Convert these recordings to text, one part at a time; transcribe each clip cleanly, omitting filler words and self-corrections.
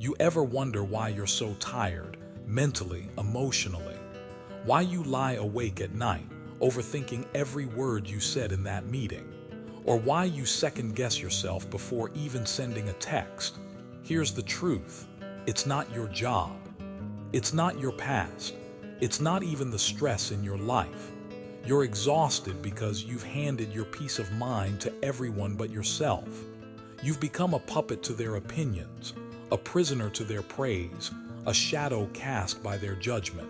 You ever wonder why you're so tired, mentally, emotionally? Why you lie awake at night, overthinking every word you said in that meeting? Or why you second guess yourself before even sending a text? Here's the truth. It's not your job. It's not your past. It's not even the stress in your life. You're exhausted because you've handed your peace of mind to everyone but yourself. You've become a puppet to their opinions, a prisoner to their praise, a shadow cast by their judgment.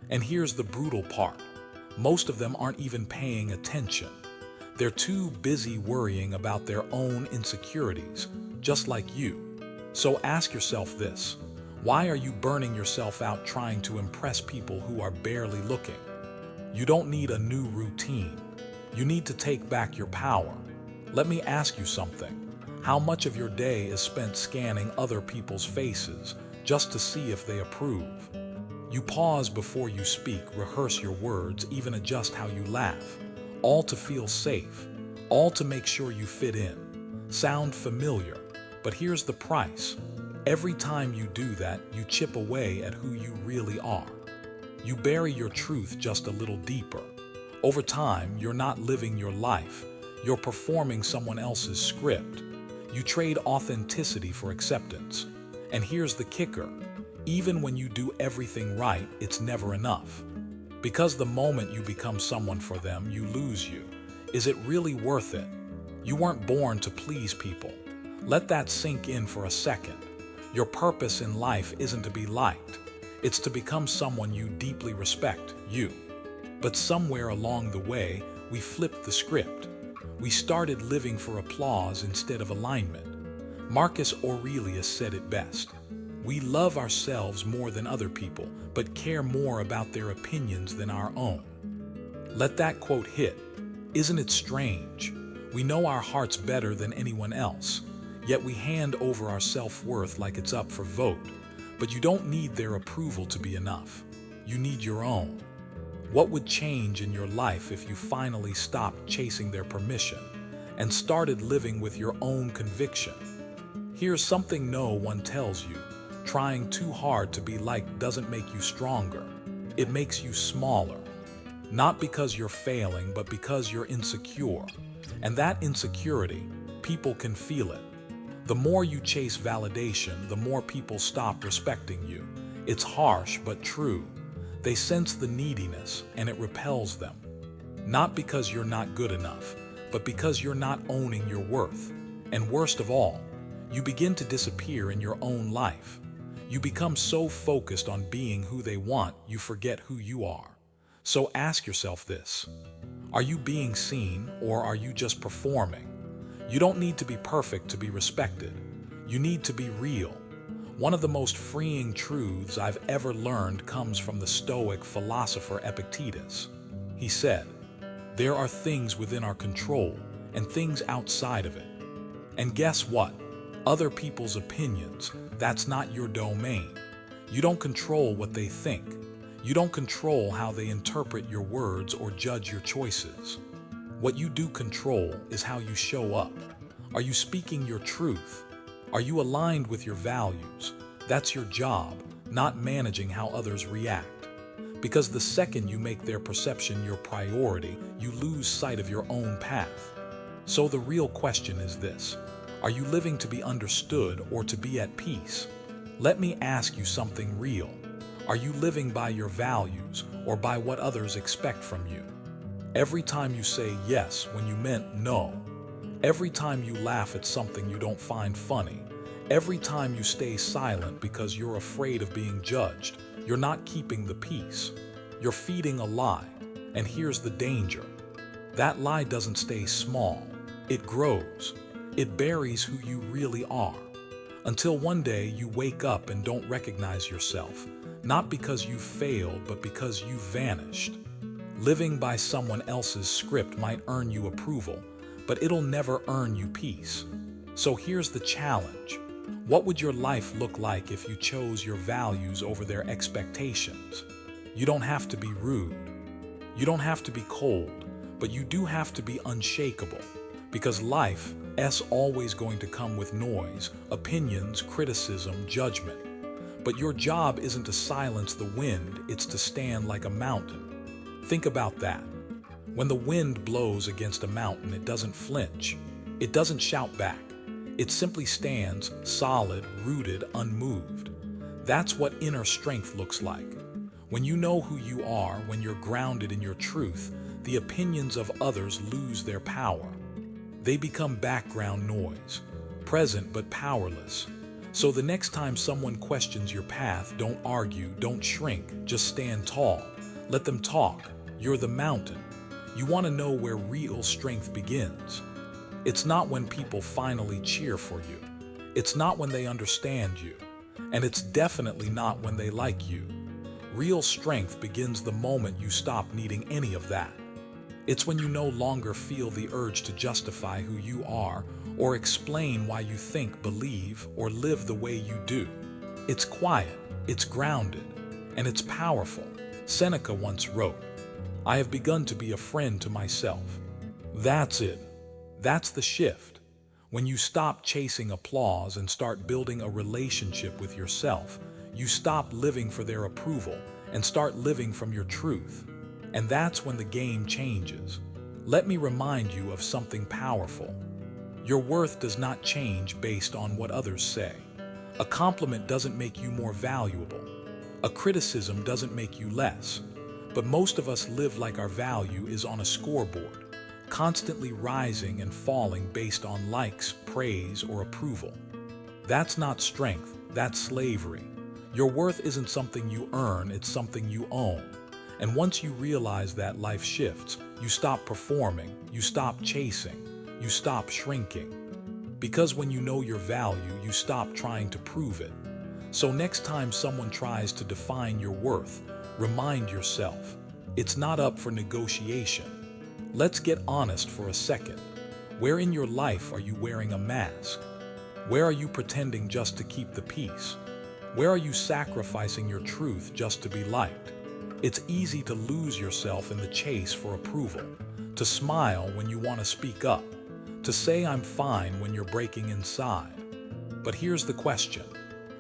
And here's the brutal part. Most of them aren't even paying attention. They're too busy worrying about their own insecurities, just like you. So ask yourself this. Why are you burning yourself out trying to impress people who are barely looking? You don't need a new routine. You need to take back your power. Let me ask you something. How much of your day is spent scanning other people's faces just to see if they approve? You pause before you speak, rehearse your words, even adjust how you laugh, all to feel safe, all to make sure you fit in. Sound familiar, but here's the price. Every time you do that, you chip away at who you really are. You bury your truth just a little deeper. Over time, you're not living your life. You're performing someone else's script. You trade authenticity for acceptance. And here's the kicker. Even when you do everything right, it's never enough. Because the moment you become someone for them, you lose you. Is it really worth it? You weren't born to please people. Let that sink in for a second. Your purpose in life isn't to be liked. It's to become someone you deeply respect, you. But somewhere along the way, we flipped the script. We started living for applause instead of alignment. Marcus Aurelius said it best. We love ourselves more than other people, but care more about their opinions than our own. Let that quote hit. Isn't it strange? We know our hearts better than anyone else, yet we hand over our self-worth like it's up for vote. But you don't need their approval to be enough. You need your own. What would change in your life if you finally stopped chasing their permission and started living with your own conviction? Here's something no one tells you. Trying too hard to be liked doesn't make you stronger. It makes you smaller. Not because you're failing, but because you're insecure. And that insecurity, people can feel it. The more you chase validation, the more people stop respecting you. It's harsh, but true. They sense the neediness, and it repels them. Not because you're not good enough, but because you're not owning your worth. And worst of all, you begin to disappear in your own life. You become so focused on being who they want, you forget who you are. So ask yourself this. Are you being seen, or are you just performing? You don't need to be perfect to be respected. You need to be real. One of the most freeing truths I've ever learned comes from the Stoic philosopher Epictetus. He said, "There are things within our control and things outside of it." And guess what? Other people's opinions, that's not your domain. You don't control what they think. You don't control how they interpret your words or judge your choices. What you do control is how you show up. Are you speaking your truth? Are you aligned with your values? That's your job, not managing how others react. Because the second you make their perception your priority, you lose sight of your own path. So the real question is this. Are you living to be understood or to be at peace? Let me ask you something real. Are you living by your values or by what others expect from you? Every time you say yes when you meant no, every time you laugh at something you don't find funny, every time you stay silent because you're afraid of being judged, you're not keeping the peace. You're feeding a lie. And here's the danger. That lie doesn't stay small. It grows. It buries who you really are. Until one day you wake up and don't recognize yourself, not because you failed, but because you vanished. Living by someone else's script might earn you approval, but it'll never earn you peace. So here's the challenge. What would your life look like if you chose your values over their expectations? You don't have to be rude. You don't have to be cold, but you do have to be unshakable. Because life, S always going to come with noise, opinions, criticism, judgment. But your job isn't to silence the wind, it's to stand like a mountain. Think about that. When the wind blows against a mountain, it doesn't flinch. It doesn't shout back. It simply stands, solid, rooted, unmoved. That's what inner strength looks like. When you know who you are, when you're grounded in your truth, the opinions of others lose their power. They become background noise, present but powerless. So the next time someone questions your path, don't argue, don't shrink, just stand tall. Let them talk. You're the mountain. You want to know where real strength begins. It's not when people finally cheer for you. It's not when they understand you. And it's definitely not when they like you. Real strength begins the moment you stop needing any of that. It's when you no longer feel the urge to justify who you are or explain why you think, believe, or live the way you do. It's quiet, it's grounded, and it's powerful. Seneca once wrote, "I have begun to be a friend to myself." That's it. That's the shift. When you stop chasing applause and start building a relationship with yourself, you stop living for their approval and start living from your truth. And that's when the game changes. Let me remind you of something powerful. Your worth does not change based on what others say. A compliment doesn't make you more valuable. A criticism doesn't make you less. But most of us live like our value is on a scoreboard, constantly rising and falling based on likes, praise, or approval. That's not strength, that's slavery. Your worth isn't something you earn, it's something you own. And once you realize that, life shifts. You stop performing, you stop chasing, you stop shrinking. Because when you know your value, you stop trying to prove it. So next time someone tries to define your worth, remind yourself, it's not up for negotiation. Let's get honest for a second. Where in your life are you wearing a mask? Where are you pretending just to keep the peace? Where are you sacrificing your truth just to be liked? It's easy to lose yourself in the chase for approval, to smile when you want to speak up, to say I'm fine when you're breaking inside. But here's the question.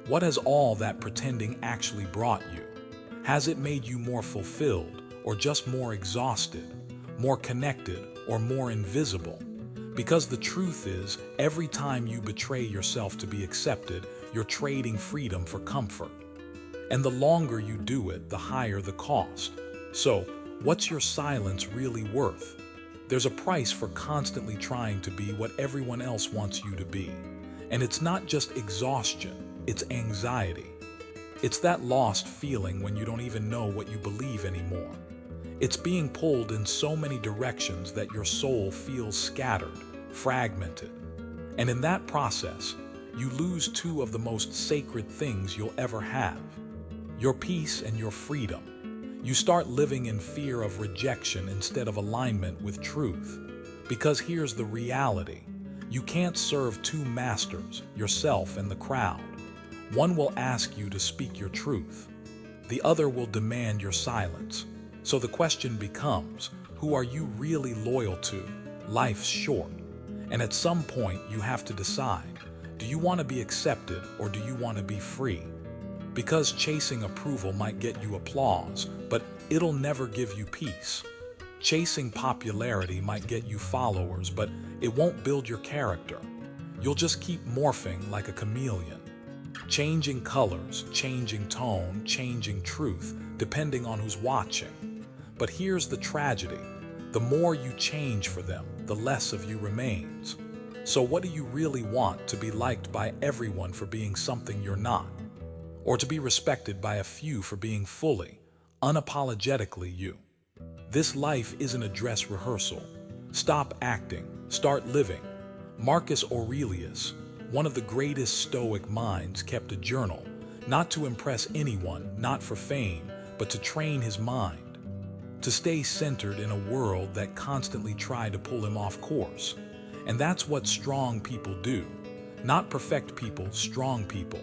What has all that pretending actually brought you? Has it made you more fulfilled, or just more exhausted, more connected, or more invisible? Because the truth is, every time you betray yourself to be accepted, you're trading freedom for comfort. And the longer you do it, the higher the cost. So, what's your silence really worth? There's a price for constantly trying to be what everyone else wants you to be. And it's not just exhaustion, it's anxiety. It's that lost feeling when you don't even know what you believe anymore. It's being pulled in so many directions that your soul feels scattered, fragmented. And in that process, you lose two of the most sacred things you'll ever have: your peace and your freedom. You start living in fear of rejection instead of alignment with truth. Because here's the reality. You can't serve two masters, yourself and the crowd. One will ask you to speak your truth. The other will demand your silence. So the question becomes, who are you really loyal to? Life's short. And at some point you have to decide, do you want to be accepted or do you want to be free? Because chasing approval might get you applause, but it'll never give you peace. Chasing popularity might get you followers, but it won't build your character. You'll just keep morphing like a chameleon, changing colors, changing tone, changing truth, depending on who's watching. But here's the tragedy. The more you change for them, the less of you remains. So what do you really want? To be liked by everyone for being something you're not? Or to be respected by a few for being fully, unapologetically you? This life isn't a dress rehearsal. Stop acting, start living. Marcus Aurelius, one of the greatest Stoic minds, kept a journal, not to impress anyone, not for fame, but to train his mind, to stay centered in a world that constantly tried to pull him off course. And that's what strong people do. Not perfect people, strong people.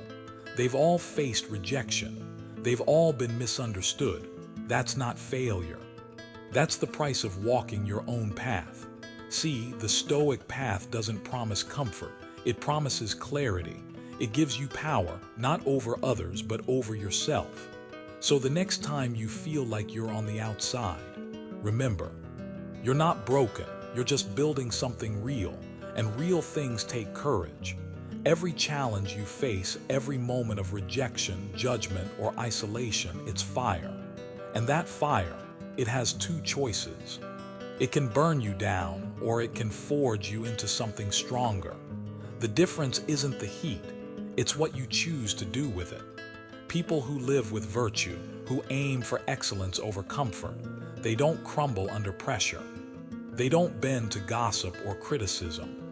They've all faced rejection. They've all been misunderstood. That's not failure. That's the price of walking your own path. See, the Stoic path doesn't promise comfort, it promises clarity. It gives you power, not over others, but over yourself. So the next time you feel like you're on the outside, remember, you're not broken, you're just building something real, and real things take courage. Every challenge you face, every moment of rejection, judgment, or isolation, it's fire. And that fire, it has two choices. It can burn you down, or it can forge you into something stronger. The difference isn't the heat, it's what you choose to do with it. People who live with virtue, who aim for excellence over comfort, they don't crumble under pressure. They don't bend to gossip or criticism.